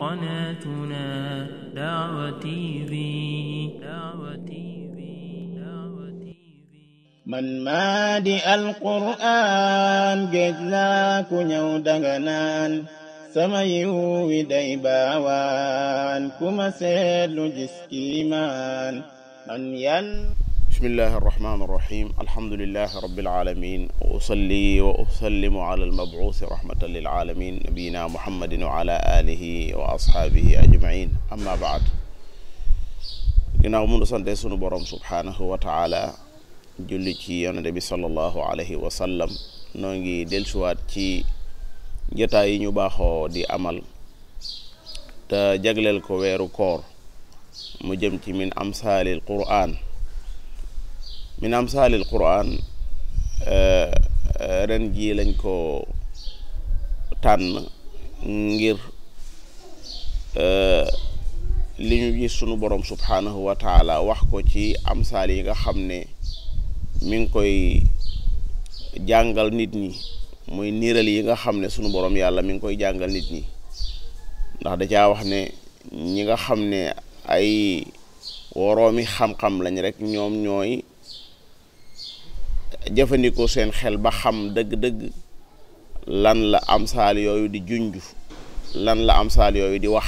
قناتنا دعوتي في من مادي القرآن جزاك نودغنان سميو ديباوان كما سيل جسكيمان من بسم الله الرحمن الرحيم الحمد لله رب العالمين وأصلي وأسلم على المبعوث رحمة للعالمين نبينا محمد وعلى آله وأصحابه أجمعين أما بعد ginnaaw mënu sante sunu borom subhanahu wa taala julli ci yonent bi sallallahu alayhi wa sallam noo ngi dellusiwaat ci jotaay yi ñu baaxoo di amal te jagleel ko weeru koor mu jëm ci min amsaalil qur'an ren ji lañ ko tànn ngir li ñu gis sunu borom subhanahu wa taala wax ko ci amsaal yi nga xam ne mi ngi koy jàngal nit ñi muy niiral yi nga xam ne sunu borom yàlla mi ngi koy jàngal nit ñi ndax da caa wax ne ñi nga xam ne ay woroomi xam-xam lañ rek ñoom ñooy jëfandikoo seen xel ba xam dëgg-dëgg lan la amsaal yooyu di junj lan la amsaal yooyu di wax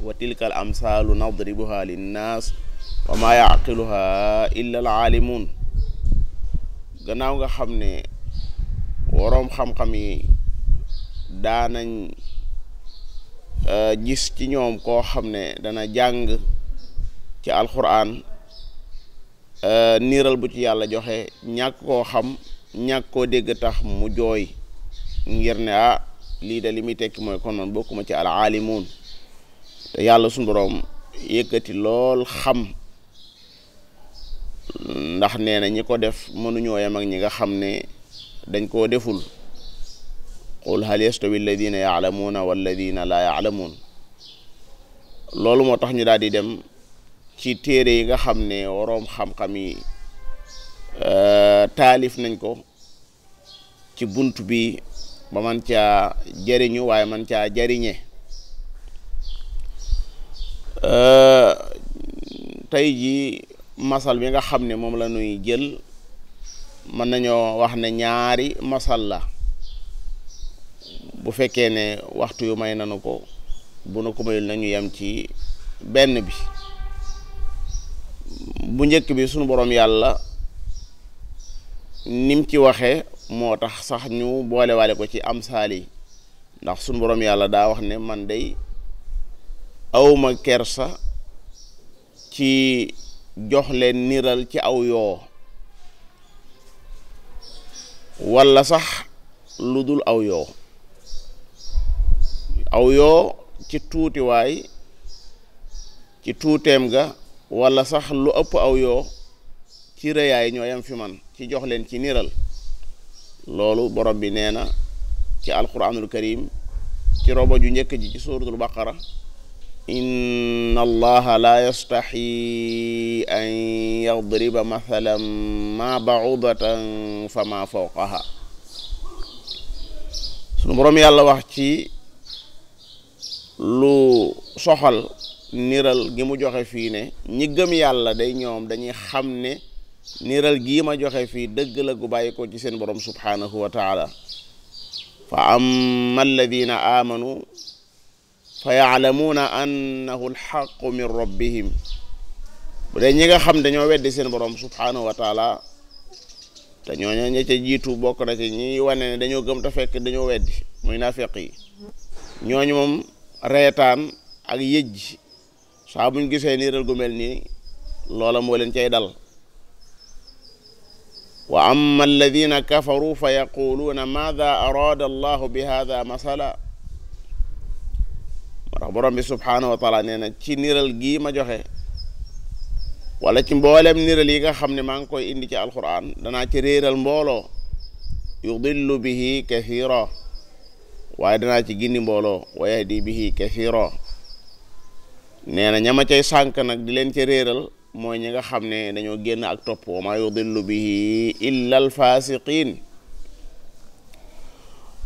wa tilkal amsaalu nadribuha linnaas wa ma yaqiluha illa al aalimuun gannaaw nga xam ne woroom xam-xam yi daanañ gis ci ñoom koo xam ne dana jàng ci alquran niiral bu ci yàlla joxe ñàkk koo xam ñàkk koo dégg tax mu jooy ngir ne lii de li muy tekki mooy kon man bokkuma ci al aalimuun te yàlla suñu boroom yëkkati lool xam ndax nee na ñi ko def mënuñoo yem ak ñi nga xam ne dañ koo deful qul hal yastawi alladina yaalamuuna walladina laa yaalamuun loolu moo tax ñu daal di dem ci téere yi nga xam ne waroom xam-xam yi taalif nañ ko ci bunt bi ba man caa jariñu waaye man caa jariñe tey ji masal bi nga xam ne moom la ñuy jël mën nañoo wax ne ñaari masal la bu fekkee ne waxtu yu may nanu ko bu nu ko mayul nañu yem ci benn bi bu njëkk bi sunu borom yàlla nim ci waxee moo tax sax ñu boolewale ko ci amsaal yi ndax sunu borom yàlla daa wax ne man day awma kersa ci jox leen niral ci aw yoo walla sax lu dul aw yoo ci tuutiwaay ci tuuteem ga walla sax lu ëpp aw yoo ci rëyaay ñoo yam fi man ci jox leen ci niral loolu borom bi nee na ci alquranul karim ci robo ju njëkk ji ci suratul baqara inna allaha la yastaxi an yadriba mathalan ma ba'udatan fa ma fawqaha sunu borom yàlla wax ci lu soxal niral gi mu joxe fii ne ñi gëm yàlla day ñoom dañuy xam ne niral gii ma joxe fii dëgg la gu bàyyi ko ci seen borom subhanahu wa taala fa amma alladina amanu fa yaalamuuna annahu alxaqu min rabbihim bu dee ñi nga xam dañoo weddi seen borom subhanahu wa taala te ñooñu ña ca jiitu bokk na ci ñi wane ne dañoo gëm te fekk dañoo weddi muy naafeq yi ñooñu moom reetaan ak yëj saa buñ gisee niiral gu mel nii loola moo leen cay dal wa amma alladina kafaru fa yaquluuna maada arada allahu bi hada masala moo tax borom bi subhanahu wa taala nee na ci niiral gii ma joxe wala ci mboolem niiral yi nga xam ne maa ngi koy indi ci alquran danaa ci réeral mbooloo yudillu bihi kathira waaye danaa ci gindi mbooloo wa yahdi bihi kathira nee na ñama cay sànk nag di leen ca réeral mooy ñi nga xam ne dañoo génn ak topp wa ma yudillu bihi illa alfasiqin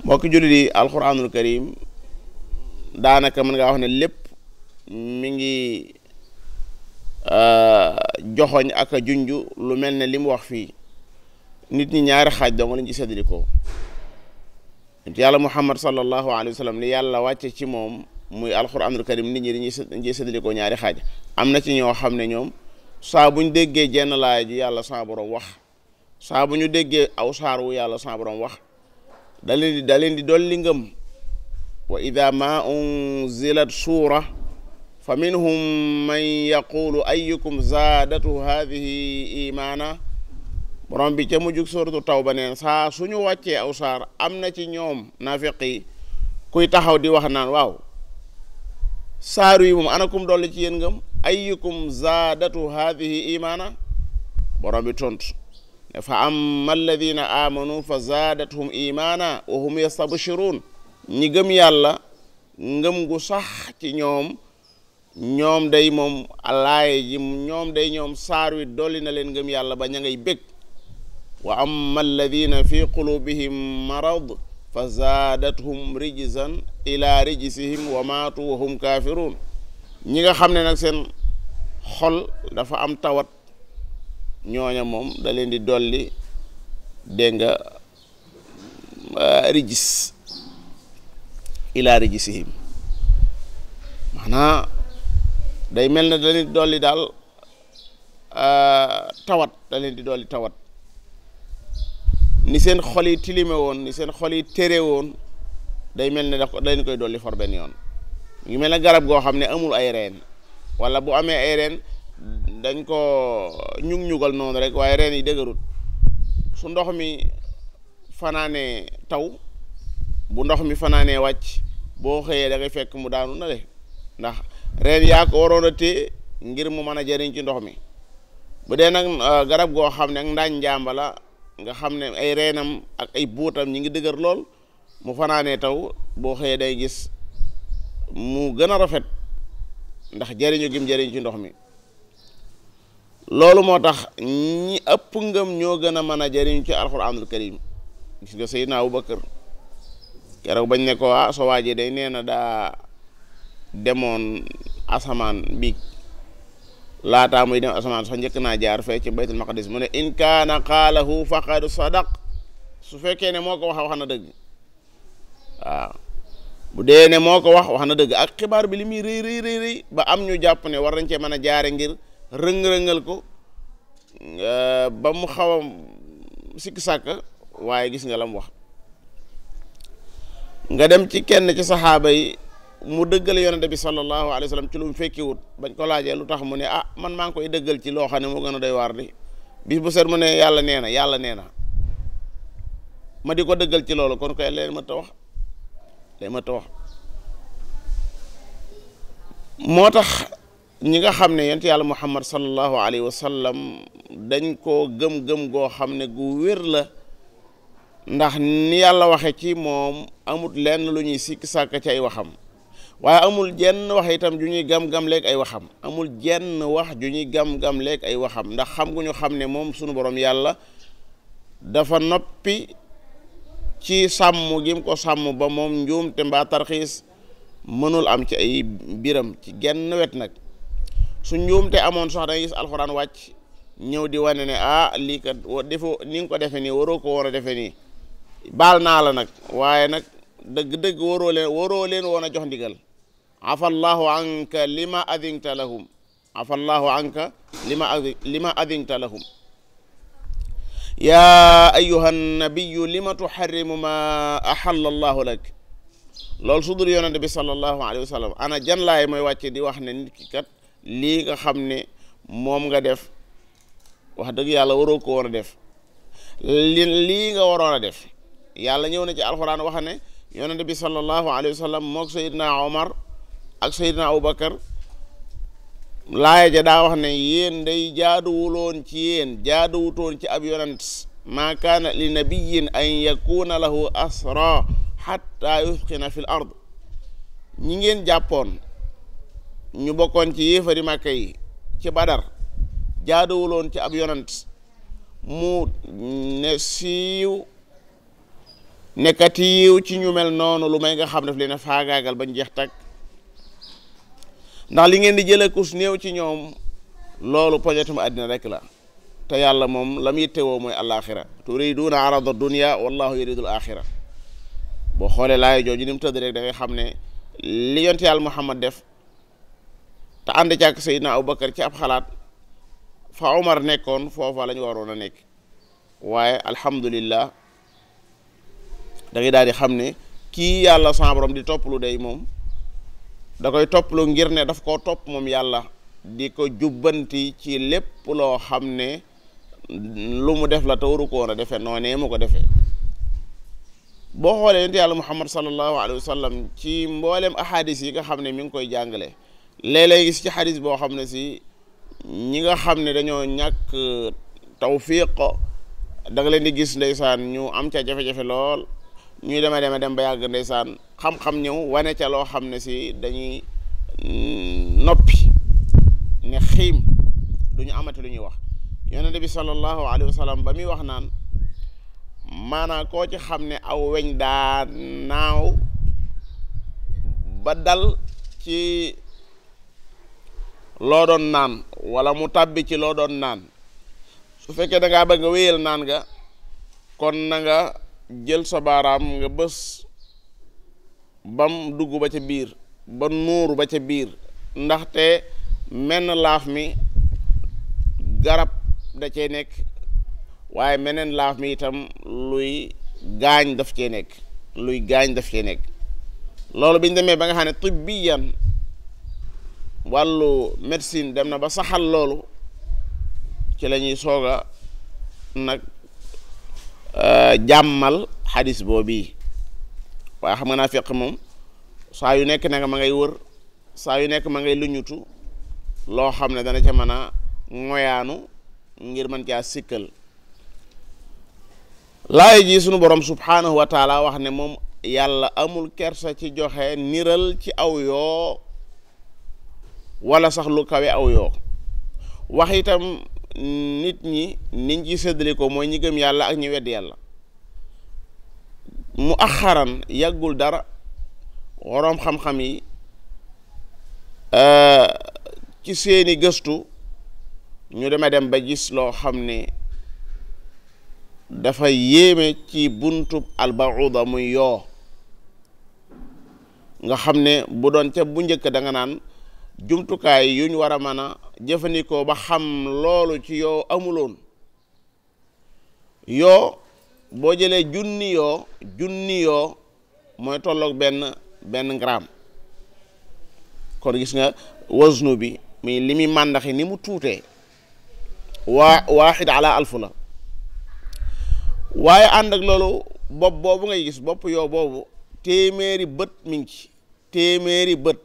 mbokki jullit yi alquranul karim daanaka mën ngaa wax ne lépp mi ngi joxoñ ak a junj lu mel ne li mu wax fii nit ñi ñaari xaaj dong lañ ci séddalikoo yàlla Muhammad sallallahu alayhi wa sallam li yàlla wàcce ci moom muy alquranul karim nit ñi dañuy séddalikoo ñaari xaaj am na ci ñoo xam ne ñoom saa bu ñu déggee jenn laaya ji yàlla sa borom wax saa bu ñu déggee aw saar wu yàlla sa borom wax da leen di dolli ngëm wa ida ma unzilat suura fa minhum man yaqulu ayyukum zaadatu hadhihi imaana borom bi ca mujjug suuratu tawba neen saa suñu wàccee aw saar am na ci ñoom naafiq yi kuy taxaw di wax naan waaw saaru yi moom anakum dolli ci yéen ngëm ayyukum zaadatu hadhihi imaana borom bi tontu ne fa amma alladina amanu fa zaadathum imaana wa hum yastabshirun ñi gëm yàlla ngëm gu sax ci ñoom day moom alaaye ji ñoom day ñoom saar wi dolli na leen ngëm yàlla ba ña ngay bég wa amma alladina fi qulubihim marad fa zaadathum rijzan ila rijsihim wa maatu wa hum kafirun ñi nga xam ne nag seen xol dafa am tawat ñooña moom da leen di dolli dégg nga rijis ila rijsihim maanaa day mel ne da leen di dolli daal tawat da leen di dolli tawat ni seen xol yi tilime woon ni seen xol yi tere woon day mel ne da leen koy dolli for benn yoon ngi mel ne garab goo xam ne amul ay reen wala bu amee ay reen dañ ko ñugal noonu rek waaye reen yi dëgërut su ndox mi fanaanee taw bu ndox mi fanaanee wàcc boo xëyee da ngay fekk mu daanu na le ndax reen yaa ko waroon a téye ngir mu mën a jëriñ ci ndox mi bu dee nag garab goo xam ne ak ndaañ njàmba la nga xam ne ay reenam ak ay buutam ñi ngi dëgër lool mu fanaanee taw boo xëyee day gis mu gën a rafet ndax jëriñu gim jëriñ ci ndox mi loolu moo tax ñi ëpp ngëm ñoo gën a mën a jëriñ ci alquranul karim gis nga Seydina Abubakar keroog bañ ne ko so waaji day nee na daa demoon asamaan biig laataa muy dem asamaan sax njëkk naa jaar fee ci baytul maqdis mu ne in kaana qaalahu faqad sadaq su fekkee ne moo ko wax na dëgg waaw bu dee ne moo ko wax na dëgg ak xibaar bi li muy rëy ba am ñu jàpp ne war nañ cee mën a jaare ngir rëng-rëngal ko ba mu xaw a sikk sàkk waaye gis nga la mu wax nga dem ci kenn ci saxaaba yi mu dëggal yonente bi sallallahu alayhi wa sallam ci lu mu fekkiwut bañ ko laajee lu tax mu ne man maa ngi koy dëggal ci loo xam ne moo gën a doy waar di bis bu set mu ne yàlla nee na ma di ko dëggal ci loolu kon koy leen ma ta wax moo tax ñi nga xam ne yonent yàlla muhammad sallallahu alayhi wa sallam dañ koo gëm-gëm goo xam ne gu wér la ndax ni yàlla waxe ci moom amut lenn lu ñuy sikk sàkk ci ay waxam waaye amul jenn wax itam ju ñuy gam-gam leeg ay waxam amul jenn wax ju ñuy gam-gam leeg ay waxam ndax xam gu ñu xam ne moom sunu borom yàlla dafa noppi ci sàmm gim ko sàmm ba moom njuum te mbaa tarxiis mënul am ci ay biram ci genn wet nag su njuum te amoon sax dangay gis alxuraan wàcc ñëw di wane ne lii kat defoo ni nga ko defe nii waroo ko war a defe nii baal naa la nag waaye nag dëgg-dëgg waroo leen woon a jox ndigal afallahu anka lima adinta lahum lima adinta lahum yaa ayyuhan nabiyyu lima tuharrimu ma ahalla allahu lak loolu su dul yonente bi sallallahu alayhi wa sallam ana jan laay mooy wàcce di wax ne nit ki kat lii nga xam ne moom nga def wax dëgg yàlla waroo ko war a def lii nga waroon a def yàlla ñëw na ci alxuraan wax ne yonente bi sallallahu alayhi wa sallam mook Seydina Omar ak Seydina Abubakar laaya ja daa wax ne yéen day jaaduwutoon ci ab yonent maa kaana li nabiyin an yakuna lahu asra hatta yusqina fil ard ñi ngeen jàppoon ñu bokkoon ci yéefari Màkka yi ci Badar jaaduwuloon ci ab yonent mu ne siiw nekkatiiw ci ñu mel noonu lu may nga xam daf leen a faagaagal bañ jeex tag ndax li ngeen di jëlee kus néew ci ñoom loolu poñetum àddina rek la te yàlla moom la muy yittewoo mooy alaaxira turiduuna arada dunya wallahu yuridul axira boo xoolee laay jooju ni mu tëdd rek da ngay xam ne li yonte yàlla Muhammad def te ànd ci ak Seydina Abubakar ci ab xalaat fa Omar nekkoon foofa la ñu waroon a nekk waaye alhamdulillah da ngay daal di xam ne kii yàlla sa borom di topplu day moom da koy topplu ngir ne daf koo topp moom yàlla di ko jubbanti ci lépp loo xam ne lu mu def la te waru ko woon a defee noonee mu ko defee boo xoolee yonent yàlla Muhammad sallallahu alayhi wa sallam ci mboolem ahadis yi nga xam ne mi ngi koy jàngale léeg-léeg gis ci xadis boo xam ne si ñi nga xam ne dañoo ñàkk tawfiq da nga leen di gis ndeysaan ñu am ca jafe-jafe lool ñuy dem ba yàgg ndeysaan xam-xam ñëw wane ca loo xam ne si dañuy noppi ne xiim duñu amati lu ñuy wax yonent bi sallallahu alayhi wa sallam ba muy wax naan maanaam koo ci xam ne aw weñ daa naaw ba dal ci loo doon naan wala mu tàbbi ci loo doon naan su fekkee da ngaa bëgg nga wéyal naan nga kon na nga jël sa baaraam nga bës bam dugg ba ca biir ba nuuru ba ca biir ndaxte menn laaf mi garab da cee nekk waaye meneen laaf mi itam luy gaañ daf cee nekk loolu biñ demee ba nga xam ne tibbiyan wàllu médecine dem na ba saxal loolu ci la ñuy soog a nag jàmmal xadis boobu waaye xam nga naa fekk moom saa yu nekk nag ma ngay wër saa yu nekk ma ngay luñutu loo xam ne dana ca mën a ngoyaanu ngir mën caa sikkal laay ji sunu borom subhaanahu wa taala wax ne moom yàlla amul kersa ci joxe niral ci aw yoo wala sax lu kawe aw yoo wax itam nit ñi niñ ci séddale ko mooy ñi gëm yàlla ak ñi wedd yàlla mu axaran yàggul dara waroom xam-xam yi ci seeni gëstu ñu dem ba gis loo xam ne dafa yéeme ci buntub albauda muy yoo nga xam ne bu doon ca bu njëkk da nga naan jumtukaay yuñ war a mën a jëfandikoo ba xam loolu ci yoo amuloon yoo boo jëlee junni yoo mooy tolloog benn gramme kon gis nga waznu bi muy li muy màndaxi ni mu tuutee waaxid ala alfu la waaye ànd ak loolu bopp boobu ngay gis bopp yoo boobu téeméeri bët mi ngi ci téeméeri bët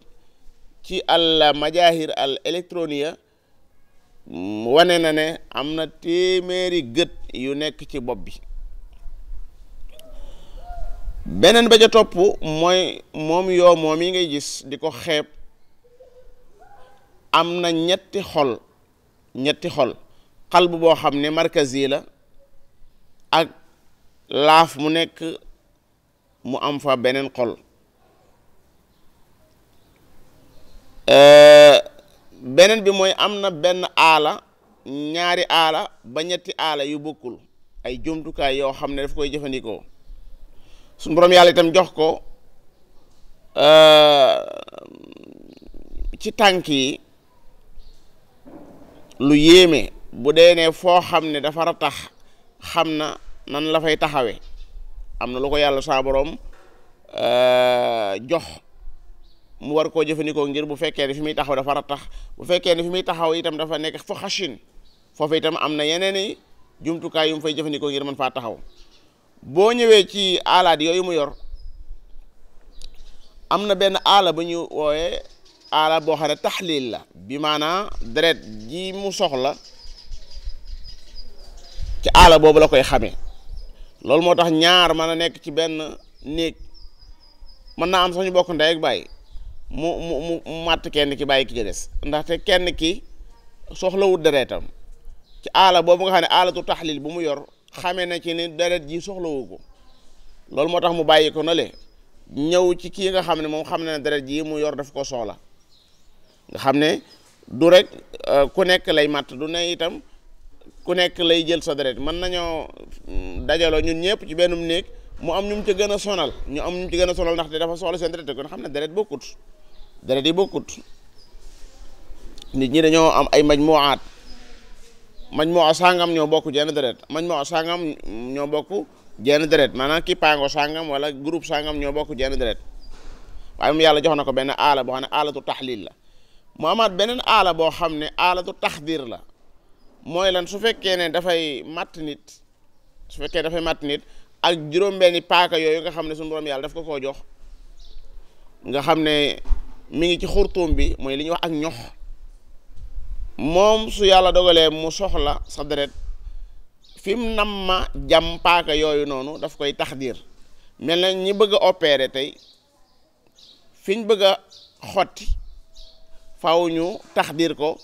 ci al majahir al électronia wane na ne am na téeméeri gët yu nekk ci bopp bi beneen ba ca topp mooy moom yoo moom yi ngay gis di ko xeeb am na ñetti xol xalbu boo xam ne markazi la ak laaf mu nekk mu am fa beneen xol beneen bi mooy am na benn aala ñaari aala ba ñetti aala yu bokkul ay jumtukaay yoo xam ne daf koy jëfandikoo suñu borom yàlla itam jox ko ci tànk yi lu yéeme bu dee ne foo xam ne dafa ratax xam na nan la fay taxawee am na lu ko yàlla saa borom jox mu war koo jëfandikoo ngir bu fekkee ne fi muy taxaw dafa ratax bu fekkee ne fi muy taxaw itam dafa nekk fa xashin foofu itam am na yeneen i jumtukaay yu mu fay jëfandikoo ngir mën faa taxaw boo ñëwee ci aalaat yooyu mu yor am na benn aala bu ñu wooyee aala boo xam ne taxlil la bi maanaa deret ji mu soxla ci aala boobu la koy xamee loolu moo tax ñaar mën a nekk ci benn néeg mën naa am sax ñu bokk ndey ak bàyyi mu màtt kenn ki bàyyi ki ci des ndaxte kenn ki soxlawut deretam ci aala boobu nga xam ne aalatu taxlil bu mu yor xamee na ci ni deret ji soxlawu ko loolu moo tax mu bàyyi ko na le ñëw ci kii nga xam ne moom xam ne deret ji mu yor daf ko soxla nga xam ne du rek ku nekk lay matt du ne itam ku nekk lay jël sa deret mën nañoo dajaloo ñun ñëpp ci bennum néeg mu am ñu mu ci gën a sonal ñu am ñu ci gën a sonal ndaxte dafa soxla seen deret kon xam ne deret bokkut deret yi bokkut nit ñi dañoo am ay majmuwaat sangam ñoo bokk jenn deret majmuwa sangam ñoo bokk jenn deret maanaam ki paango sangam wala groupe sangam ñoo bokk jenn deret waaye moom yàlla jox na ko benn aala boo xam ne aalatu taxlil la mu amaat beneen aala boo xam ne aalatu taxdir la mooy lan su fekkee ne dafay matt nit ak juróom-benni paaka yooyu nga xam ne suñu borom yàlla daf ko koo jox nga xam ne mi ngi ci xurtuum bi mooy li ñuy wax ak ñox moom su yàlla dogalee mu soxla sa deret fi mu nam ma jam paaka yooyu noonu daf koy taxdir mel na ñi bëgg a opérer tey fi ñu bëgg a xotti faw ñu taxdir ko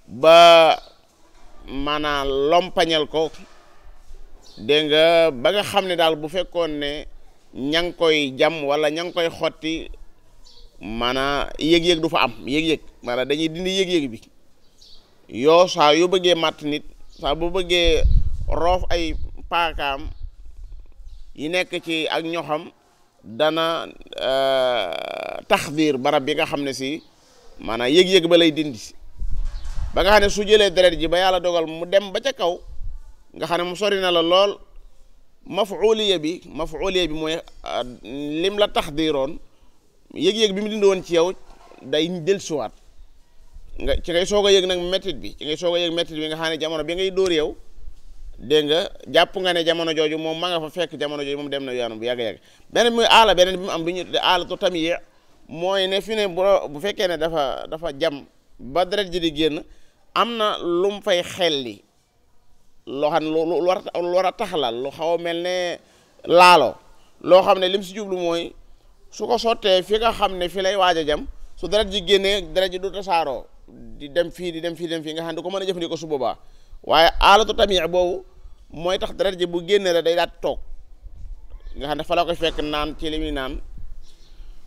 ba maanaam lompañal ko dégg nga ba nga xam ne daal bu fekkoon ne ña ngi koy jam wala ña ngi koy xotti maanaam yëg-yëg du fa am yëg-yëg maanaam dañuy dindi yëg-yëg bi yoo saa yu bëggee matt nit saa bu bëggee roof ay paakaam yi nekk ci ak ñoxam dana taxdir barab bi nga xam ne si maanaam yëg-yëg ba lay dindi ba nga xam ne su jëlee deret ji ba yàlla dogal mu dem ba ca kaw nga xam ne mu sori na la lool mafuuliya bi mooy lim la taxdiroon yëg-yëg bi mu dindi woon ci yow day dellusiwaat nga ci ngay soog a yëg nag métit bi nga xam ne jamono bi ngay dóor yow dégg nga jàpp nga ne jamono jooju moom ma nga fa fekk jamono jooju moom dem na yoonam bu yàgg-yàgg beneen muy aala beneen bi mu am bi ñu tudde aalatu tamyi mooy ne fi ne bu fekkee ne dafa jam ba deret ji di génn am na lu mu fay xelli loo xam ne lu war a taxalal lu xaw a mel ne laalo loo xam ne lim si jublu mooy su ko sottee fi nga xam ne fi lay waaj a jam su deret ji génnee deret ji du tasaaroo di dem fii nga xam ne du ko mën a jëfandikoo su boobaa waaye aalatu tamyi boobu mooy tax deret ji bu génnee la day daal toog nga xam ne fa la koy fekk naan ci li muy naan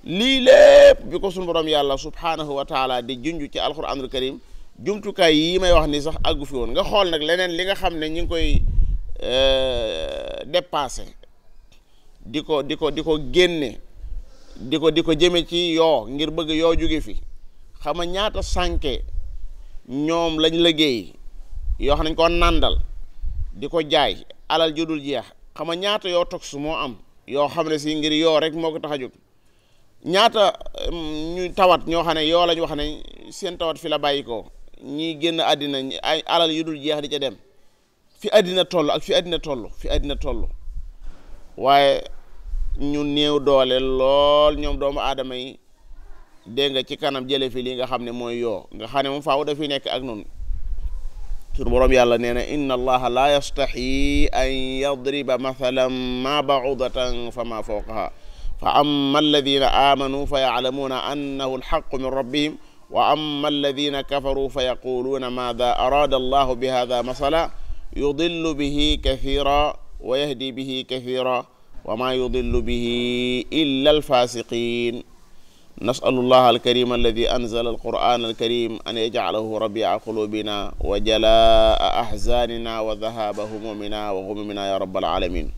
lii lépp bi ko sunu borom yàlla subhanahu wa taala di junj ci alquranul karim jumtukaay yi may wax ni sax àggu fi woon nga xool nag leneen li nga xam ne ñu ngi koy dépassé di ko génne di ko jëme ci yoo ngir bëgg yoo jóge fi xam nga ñaata sànke ñoom lañ liggéey yoo xam nañ ko nàndal di ko jaay alal ju dul jeex xam nga ñaata yoo tox moo am yoo xam ne si ngir yoo rek moo ko tax a jóg ñaata ñu tawat ñoo xam ne yoo lañ wax ne seen tawat fi la bàyyi ko ñi génn àddina ay alal yu dul jeex di ca dem fi àddina toll waaye ñu néew doole lool ñoom doomu aadama yi dégg nga ci kanam jële fi li nga xam ne mooy yoo nga xam ne moom faaw dafiy nekk ak noonu sunu boroom yàlla nee na inna allaha la yastaxi an yadriba mathalan ma ba'udatan fa ma fawqaha fa amma alladina amanu fa ya'lamuna annahu alhaqqu min rabbihim wa amma alladina kafaru fa yaquluuna maada arada allahu bi hada masala yudillu bihi kathira wa yahdi bihi kathira wa ma yudillu bihi illa alfasiqin نسأل الله الكريم الذي أنزل القرآن الكريم أن يجعله ربيع قلوبنا وجلاء أحزاننا وذهاب همومنا وغمومنا يا رب العالمين